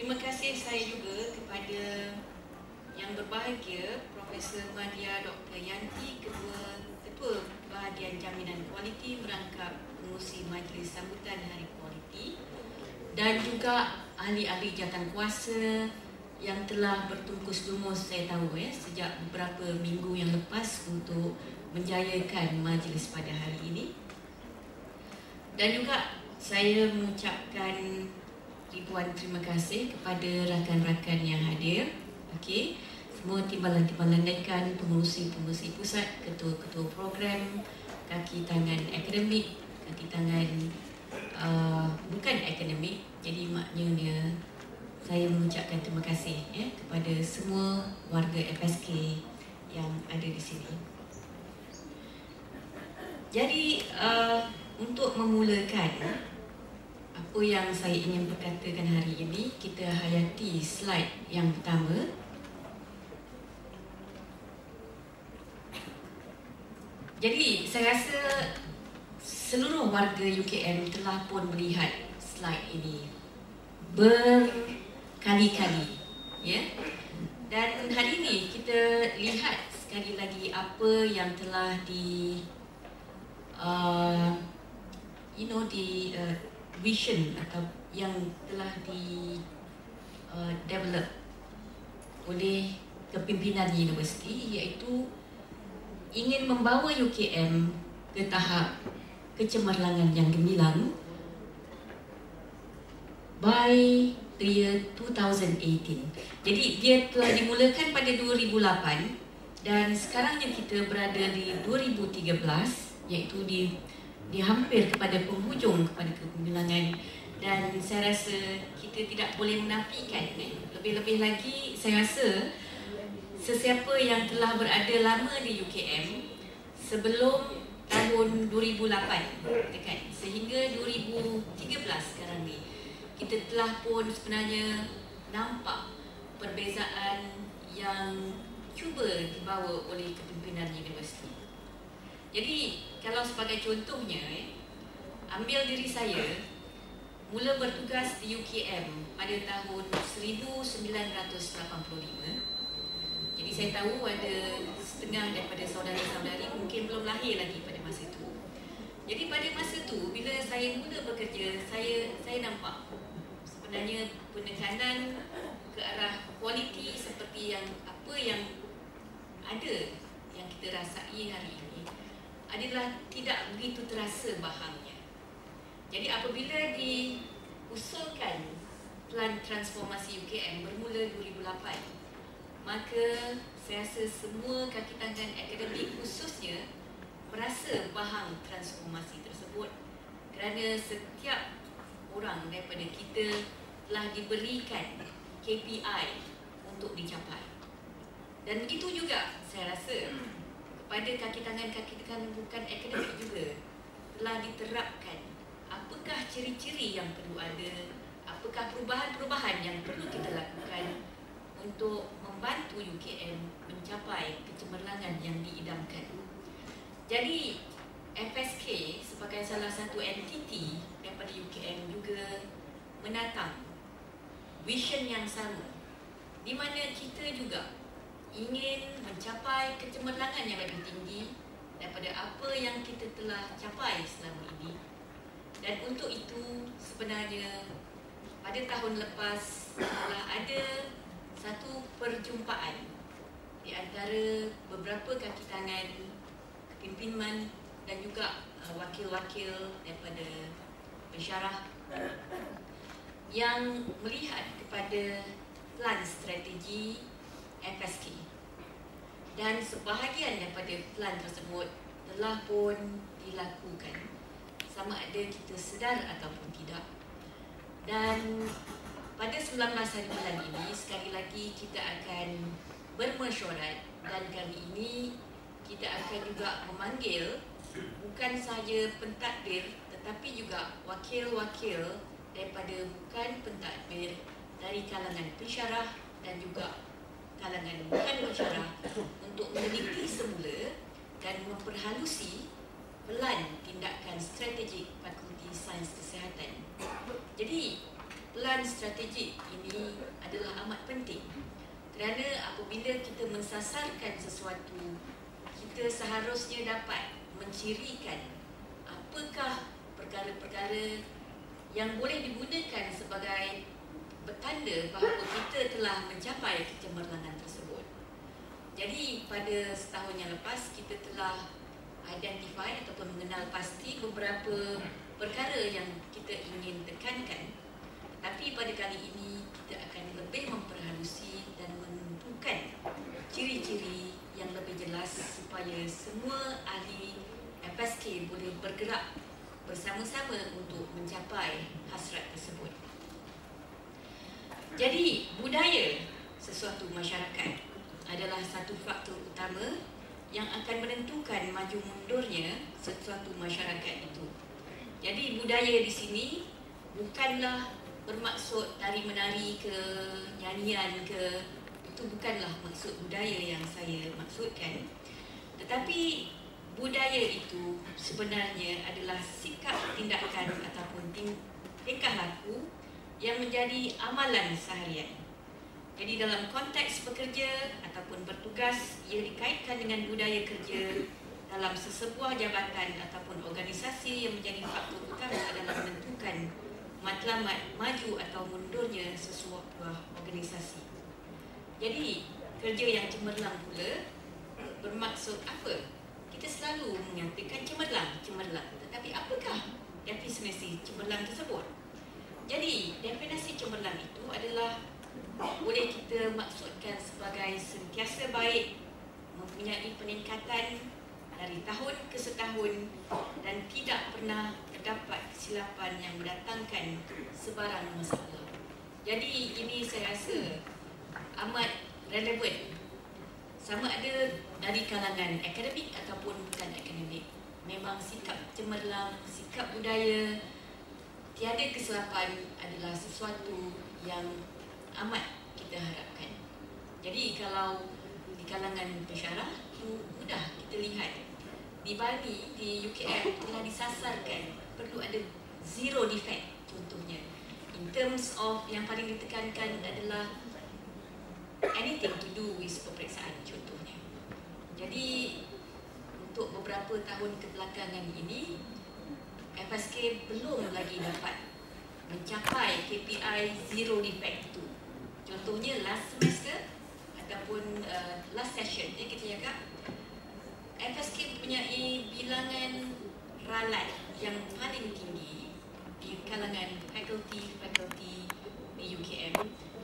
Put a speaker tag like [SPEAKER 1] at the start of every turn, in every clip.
[SPEAKER 1] Terima kasih saya juga kepada yang berbahagia Profesor Madya Dr. Yanti, Ketua Bahagian Jaminan Kualiti merangkap pengurusi Majlis Sambutan Hari Kualiti, dan juga ahli-ahli jawatankuasa yang telah bertungkus lumus saya tahu sejak beberapa minggu yang lepas untuk menjayakan majlis pada hari ini. Dan juga saya mengucapkan ribuan terima kasih kepada rakan-rakan yang hadir. Okey, semua timbalan-timbalan dekan, pengurusi-pengurusi pusat, ketua-ketua program, kaki tangan akademik, kaki tangan bukan akademik. Jadi maknanya saya mengucapkan terima kasih kepada semua warga FSK yang ada di sini. Jadi untuk memulakan apa yang saya ingin berkatakan hari ini, kita hayati slide yang pertama. Jadi saya rasa seluruh warga UKM telah pun melihat slide ini berkali-kali, Dan hari ini kita lihat sekali lagi apa yang telah vision atau yang telah develop oleh kepimpinan universiti, iaitu ingin membawa UKM ke tahap kecemerlangan yang gemilang by the year 2018. Jadi dia telah dimulakan pada 2008 dan sekarangnya kita berada di 2013, iaitu di hampir kepada penghujung kepada kegemilangan. Dan saya rasa kita tidak boleh menafikan, lebih-lebih lagi saya rasa sesiapa yang telah berada lama di UKM sebelum tahun 2008 kan, sehingga 2013 sekarang ni, kita telah pun sebenarnya nampak perbezaan yang cuba dibawa oleh kepimpinan universiti. Jadi kalau sebagai contohnya, ambil diri saya mula bertugas di UKM pada tahun 1985. Jadi saya tahu ada setengah daripada saudara-saudari mungkin belum lahir lagi pada masa itu. Jadi pada masa itu, bila saya mula bekerja, saya nampak sebenarnya penekanan ke arah kualiti seperti apa yang ada yang kita rasai hari ini adalah tidak begitu terasa bahannya. Jadi apabila diusulkan Plan Transformasi UKM bermula 2008, maka saya rasa semua kaki tangan akademik khususnya merasa bahan transformasi tersebut, kerana setiap orang daripada kita telah diberikan KPI untuk dicapai. Dan begitu juga saya rasa pada kaki tangan bukan akademik juga telah diterapkan apakah ciri-ciri yang perlu ada, apakah perubahan-perubahan yang perlu kita lakukan untuk membantu UKM mencapai kecemerlangan yang diidamkan. Jadi FSK sebagai salah satu entiti daripada UKM juga menatang vision yang sama, di mana kita juga ingin mencapai kecemerlangan yang lebih tinggi daripada apa yang kita telah capai selama ini. Dan untuk itu sebenarnya pada tahun lepas telah ada satu perjumpaan di antara beberapa kaki tangan kepimpinan dan juga wakil-wakil daripada pensyarah yang melihat kepada plan strategi FSK, dan sebahagian daripada plan tersebut telah pun dilakukan, sama ada kita sedar ataupun tidak. Dan pada 19 hari bulan ini sekali lagi kita akan bermesyuarat, dan kali ini kita akan juga memanggil bukan sahaja pentadbir tetapi juga wakil-wakil daripada bukan pentadbir dari kalangan pensyarah dan juga kalangan bukan pensyarah untuk meneliti semula dan memperhalusi pelan tindakan strategik Fakulti Sains Kesihatan. Jadi plan strategik ini ini adalah amat penting. Kerana apabila kita mensasarkan sesuatu, kita seharusnya dapat mencirikan apakah perkara-perkara yang boleh digunakan sebagai bertanda bahawa kita telah mencapai kecemerlangan tersebut. Jadi pada setahun yang lepas kita telah identify ataupun mengenal pasti beberapa perkara yang kita ingin tekankan. Tapi pada kali ini kita akan lebih memperhalusi dan menentukan ciri-ciri yang lebih jelas supaya semua ahli FSK boleh bergerak bersama-sama untuk mencapai hasrat tersebut. Jadi, budaya sesuatu masyarakat adalah satu faktor utama yang akan menentukan maju mundurnya sesuatu masyarakat itu. Jadi, budaya di sini bukanlah bermaksud tari-menari ke, nyanyian ke, itu bukanlah maksud budaya yang saya maksudkan. Tetapi budaya itu sebenarnya adalah sikap tindakan ataupun tingkah laku yang menjadi amalan seharian. Jadi dalam konteks bekerja ataupun bertugas, ia dikaitkan dengan budaya kerja dalam sesebuah jabatan ataupun organisasi yang menjadi faktor utama dalam menentukan matlamat maju atau mundurnya sesebuah organisasi. Jadi kerja yang cemerlang pula bermaksud apa? Kita selalu mengatakan cemerlang. Tetapi apakah definisi cemerlang tersebut? Jadi, definisi cemerlang itu adalah boleh kita maksudkan sebagai sentiasa baik, mempunyai peningkatan dari tahun ke setahun dan tidak pernah terdapat kesilapan yang mendatangkan sebarang masalah. Jadi, ini saya rasa amat relevan. Sama ada dari kalangan akademik ataupun bukan akademik. Memang sikap cemerlang, sikap budaya, tiada kesilapan adalah sesuatu yang amat kita harapkan. Jadi kalau di kalangan pensyarah, mudah kita lihat. Di Bali, di UKM telah disasarkan perlu ada zero defect contohnya. In terms of yang paling ditekankan adalah anything to do with peperiksaan contohnya. Jadi untuk beberapa tahun kebelakangan ini FSK belum lagi dapat mencapai KPI zero defect itu. Contohnya last semester ataupun last session kita cakap FSK mempunyai bilangan ralat yang paling tinggi di kalangan fakulti di UKM.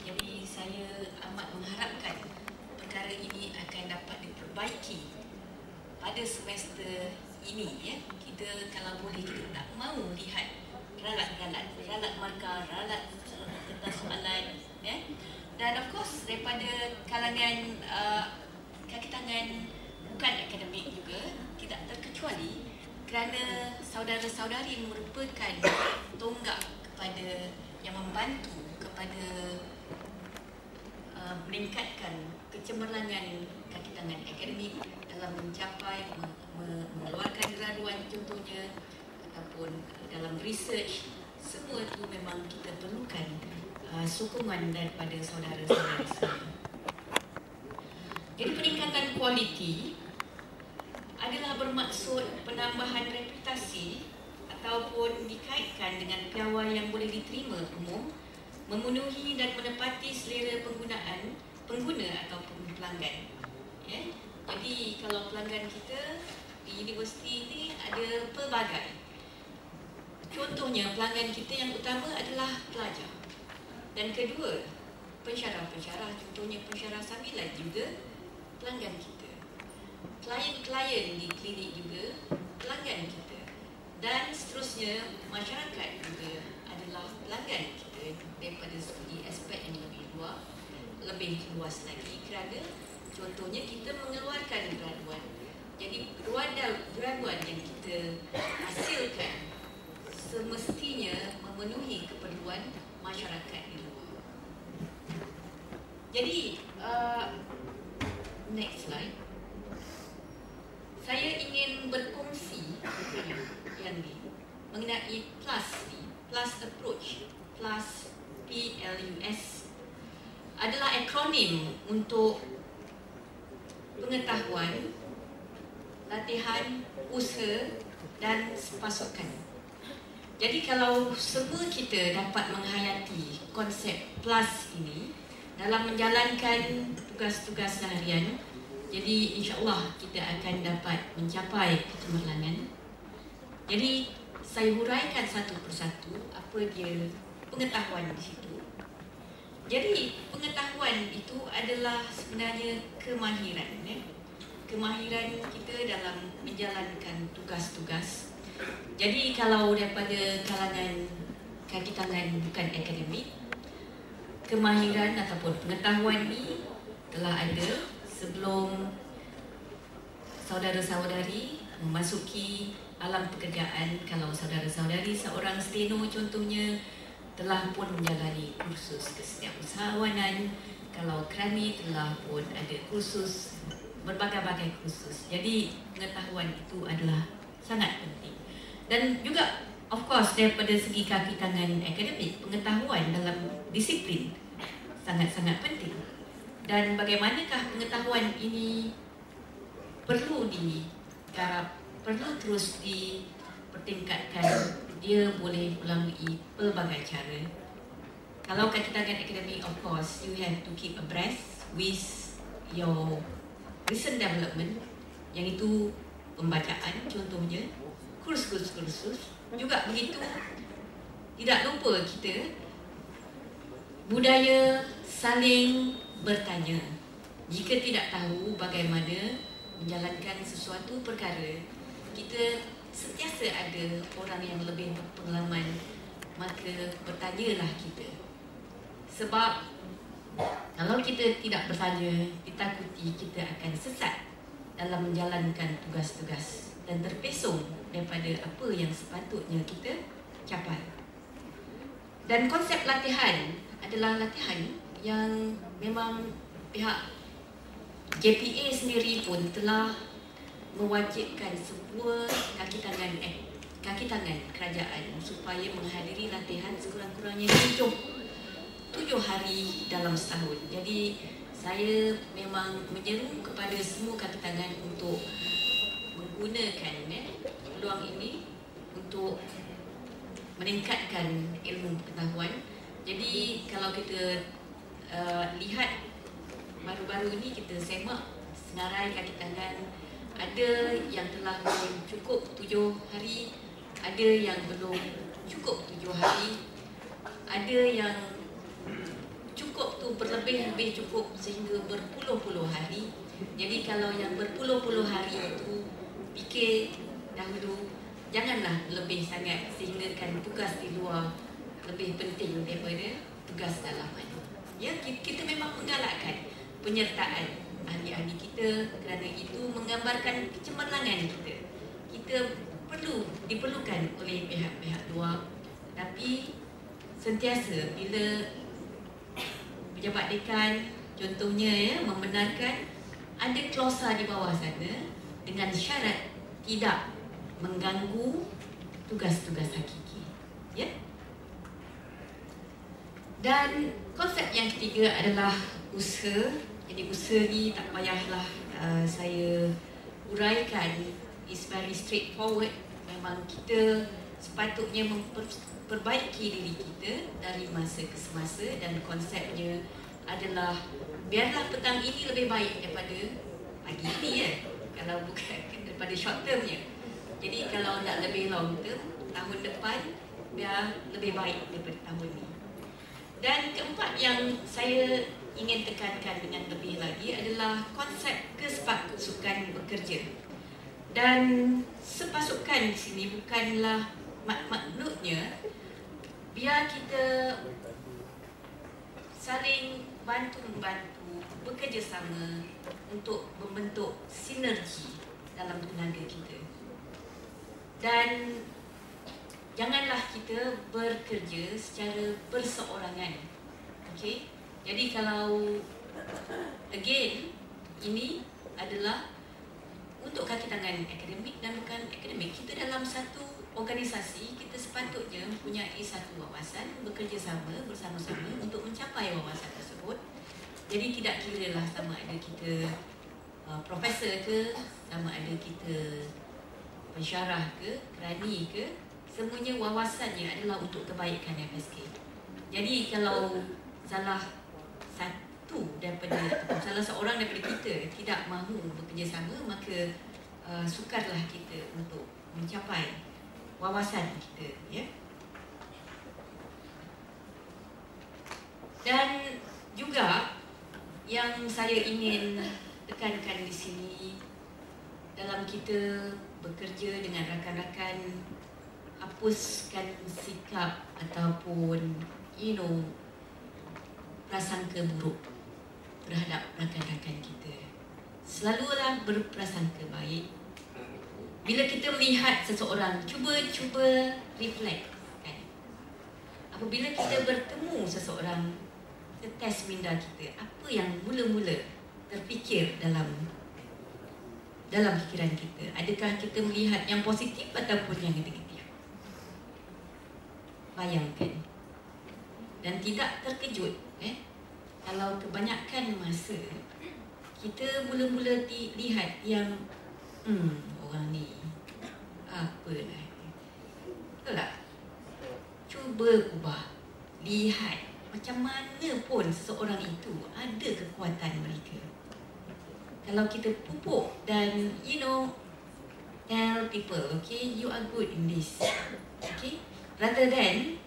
[SPEAKER 1] Jadi saya amat mengharapkan perkara ini akan dapat diperbaiki pada semester ini. Ya. Kita kalau boleh kita tak mahu lihat ralat markah, ralat kertas soalan. Ya. Dan of course daripada kalangan kaki tangan bukan akademik juga tidak terkecuali kerana saudara-saudari merupakan tonggak kepada yang membantu kepada meningkatkan kecemerlangan kaki tangan akademik dalam mencapai mengeluarkan graduan contohnya ataupun dalam research. Semua itu memang kita perlukan sokongan daripada saudara-saudara semua. Jadi peningkatan kualiti adalah bermaksud penambahan reputasi ataupun dikaitkan dengan piawai yang boleh diterima umum, memenuhi dan menepati selera pengguna ataupun pelanggan. Ya? Jadi kalau pelanggan kita di universiti ini ada pelbagai. Contohnya pelanggan kita yang utama adalah pelajar. Dan kedua, pensyarah-pensyarah, contohnya pensyarah sambilan juga pelanggan kita. Klien-klien di klinik juga pelanggan kita. Dan seterusnya masyarakat juga adalah pelanggan kita daripada segi aspek yang lebih luas lagi kerana contohnya kita mengeluarkan graduan. Jadi graduan yang kita hasilkan semestinya memenuhi keperluan masyarakat di luar. Jadi next slide. Saya ingin berkongsi yang ni mengenai PLUS approach, PLUS PLUS adalah akronim untuk pengetahuan, latihan, usaha dan pasukan. Jadi kalau semua kita dapat menghayati konsep plus ini dalam menjalankan tugas-tugas seharian, jadi insya-Allah kita akan dapat mencapai kecemerlangan. Jadi saya huraikan satu persatu apa dia pengetahuan di situ. Jadi pengetahuan itu adalah sebenarnya kemahiran, ya? Kemahiran kita dalam menjalankan tugas-tugas. Jadi kalau daripada kalangan kaki tangan bukan akademik, kemahiran ataupun pengetahuan ini telah ada sebelum saudara-saudari memasuki alam pekerjaan. Kalau saudara-saudari seorang steno contohnya telah pun menjalani kursus kesetiausahawanan, kalau kerani telah pun ada kursus, berbagai-bagai kursus. Jadi pengetahuan itu adalah sangat penting. Dan juga of course daripada segi kaki tangan akademik, pengetahuan dalam disiplin sangat-sangat penting. Dan bagaimanakah pengetahuan ini perlu digarap, perlu terus dipertingkatkan. Dia boleh melalui pelbagai cara. Kalau kaki tangan akademik, of course, you have to keep abreast with your recent development. Yang itu pembacaan contohnya, kursus-kursus. Juga begitu, tidak lupa kita budaya saling bertanya. Jika tidak tahu bagaimana menjalankan sesuatu perkara, kita sentiasa ada orang yang lebih berpengalaman, maka bertanyalah kita. Sebab kalau kita tidak bertanya, ditakuti kita akan sesat dalam menjalankan tugas-tugas dan terpesong daripada apa yang sepatutnya kita capai. Dan konsep latihan adalah latihan yang memang pihak JPA sendiri pun telah mewajibkan semua kaki tangan kerajaan supaya menghadiri latihan sekurang-kurangnya 7 hari dalam setahun. Jadi saya memang menyeru kepada semua kaki tangan untuk menggunakan peluang ini untuk meningkatkan ilmu pengetahuan. Jadi kalau kita lihat baru-baru ini kita semak senarai kaki tangan, ada yang telah belum cukup 7 hari, ada yang belum cukup 7 hari, ada yang cukup tu berlebih-lebih cukup sehingga berpuluh-puluh hari. Jadi kalau yang berpuluh-puluh hari itu fikir dahulu, janganlah lebih sangat sehingga kan tugas di luar lebih penting daripada tugas dalaman. Ya, kita memang menggalakkan penyertaan ahli-ahli kita kerana itu menggambarkan kecemerlangan kita. Kita diperlukan oleh pihak-pihak luar, tapi sentiasa bila pejabat dekan contohnya membenarkan, ada klausa di bawah sana dengan syarat tidak mengganggu tugas-tugas hakiki. Ya. Dan konsep yang ketiga adalah usaha. Jadi usaha ni tak payahlah saya uraikan, is very straightforward. Memang kita sepatutnya memperbaiki diri kita dari masa ke semasa, dan konsepnya adalah biarlah petang ini lebih baik daripada pagi ini, ya. Kalau bukan daripada short termnya. Jadi kalau nak lebih long term, tahun depan biar lebih baik daripada tahun ini. Dan keempat yang saya ingin tekankan dengan lebih lagi adalah konsep kesepaksukan bekerja. Dan sepasukan di sini bukanlah maknanya biar kita saling bantu-membantu, bekerjasama untuk membentuk sinergi dalam tenaga kita. Dan janganlah kita bekerja secara perseorangan. Okey? Jadi kalau again ini adalah untuk kaki tangan akademik dan bukan akademik, kita dalam satu organisasi, kita sepatutnya mempunyai satu wawasan, bekerjasama bersama-sama untuk mencapai wawasan tersebut. Jadi tidak kira lah sama ada kita profesor ke, sama ada kita pensyarah ke, kerani ke, semuanya wawasannya adalah untuk kebaikan FSK. Jadi kalau salah satu daripada salah seorang daripada kita tidak mahu bekerjasama, maka sukarlah kita untuk mencapai wawasan kita, ya. Dan juga yang saya ingin tekankan di sini, dalam kita bekerja dengan rakan-rakan, hapuskan sikap ataupun prasangka buruk terhadap rakan-rakan kita. Selalulah berprasangka baik. Bila kita melihat seseorang, cuba reflect, kan? Apabila kita bertemu seseorang, kita test minda kita, apa yang mula-mula terfikir dalam fikiran kita? Adakah kita melihat yang positif ataupun yang negatif? Bayangkan. Dan tidak terkejut, kalau kebanyakan masa kita mula-mula lihat yang orang ni apalah, betul tak? Cuba ubah, lihat macam mana pun seseorang itu ada kekuatan mereka. Kalau kita pupuk dan tell people, okay, you are good in this, okay, rather than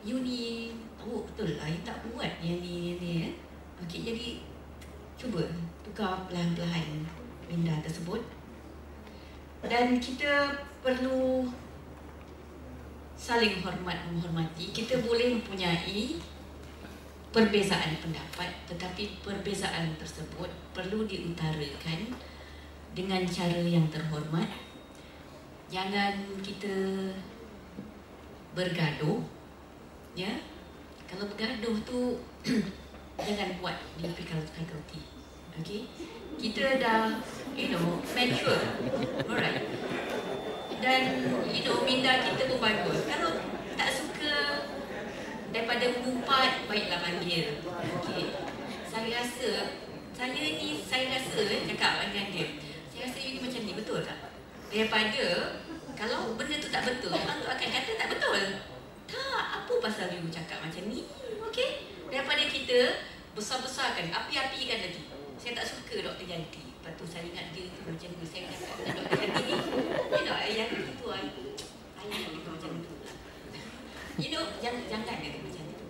[SPEAKER 1] you ni betul lah, you tak buat yang ni okay, jadi cuba tukar perlahan-lahan minda tersebut. Dan kita perlu saling menghormati. Kita boleh mempunyai perbezaan pendapat, tetapi perbezaan tersebut perlu diutarakan dengan cara yang terhormat. Jangan kita bergaduh, ya. Kalau bergaduh tu jangan buat di faculty, okay? Kita dah mature, alright, dan minda kita pun bagus. Kalau tak suka daripada mengumpat, baiklah panggil, okay? Saya rasa cakap dengan dia, saya rasa you ni macam ni, betul tak? Daripada kalau benda tu tak betul, orang tu akan kata tak betul. Tak, apa pasal you cakap macam ni, okay? Daripada kita besar-besarkan, api-apikan lagi. Saya tak suka Dr. Yanti. Lepas tu saya ingat dia tu macam tu. Saya cakap dengan Dr. Yanti ni, Yanti tu ayah dia macam tu lah. Jangan dia macam tu.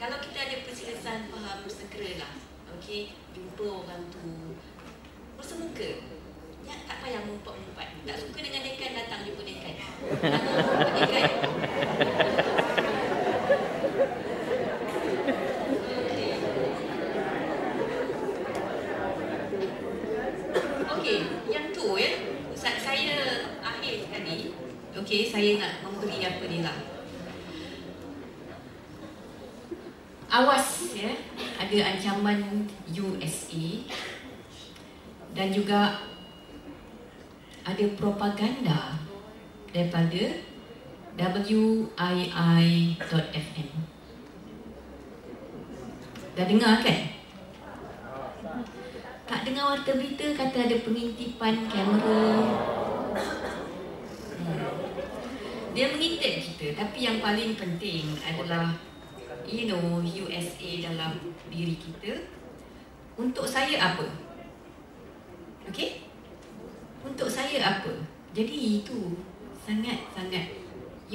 [SPEAKER 1] Kalau kita ada perselisihan faham, segeralah, okay, jumpa orang tu bersemuka. Tak payah mengumpat-umpat. Tak suka dengan dekan, datang jumpa dekan. Dekan. Okey, yang tu ya. Saya akhir sekali. Okey, saya nak memberi apa ni lah. Awas ya, ada ancaman USA dan juga ada propaganda daripada WII.FM. Dah dengar kan? Tak dengar warta berita kata ada pengintipan kamera. Dia mengintip kita, tapi yang paling penting adalah USA dalam diri kita. Untuk saya apa? Okey? Untuk saya apa? Jadi itu sangat-sangat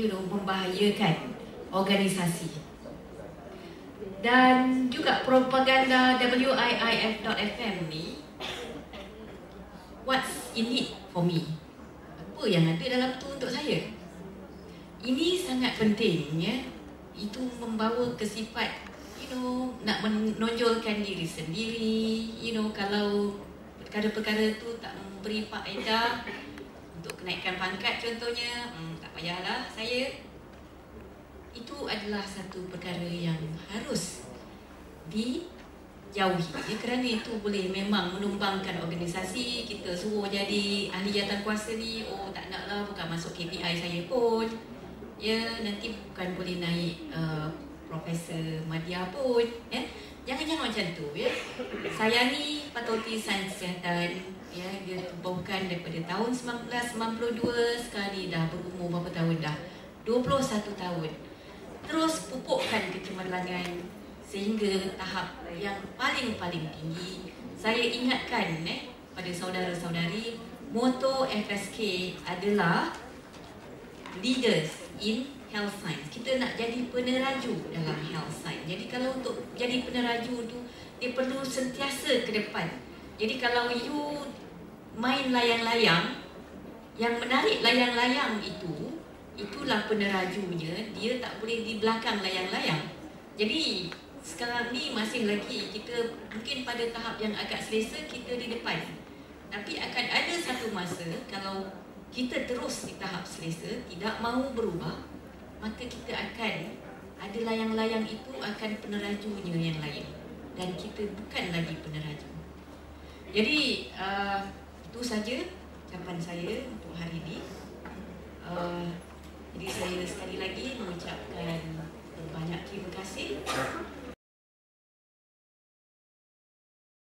[SPEAKER 1] membahayakan organisasi. Dan juga propaganda WIIF.FM ni, what's in it for me? Apa yang ada dalam tu untuk saya? Ini sangat penting ya. Itu membawa ke sifat nak menonjolkan diri sendiri. Kalau perkara-perkara tu tak memberi faedah untuk kenaikan pangkat contohnya, tak payahlah saya. Itu adalah satu perkara yang harus dijauhi ya, kerana itu boleh memang menumbangkan organisasi. Kita suruh jadi ahli jawatankuasa ni, tak naklah, bukan masuk KPI saya pun ya, nanti bukan boleh naik Profesor Madya pun ya. Jangan macam tu ya. Saya ni Fakulti Sains Kesihatan ya, dia tubuhkan daripada tahun 1992, sekarang ni dah berumur berapa tahun dah? 21 tahun. Terus pupukkan kecemerlangan sehingga tahap yang paling tinggi. Saya ingatkan pada saudara-saudari, moto FSK adalah Leaders in Health Science. Kita nak jadi peneraju dalam health science. Jadi kalau untuk jadi peneraju tu, dia perlu sentiasa ke depan. Jadi kalau you main layang-layang, yang menarik layang-layang itu, itulah penerajunya. Dia tak boleh di belakang layang-layang. Jadi sekarang ni masih lagi kita mungkin pada tahap yang agak selesa, kita di depan. Tapi akan ada satu masa kalau kita terus di tahap selesa, tidak mahu berubah, maka kita akan ada layang-layang itu akan penerajunya yang lain. Dan kita bukan lagi peneraju. Jadi itu saja ucapan saya untuk hari ini. Jadi saya sekali lagi mengucapkan banyak terima kasih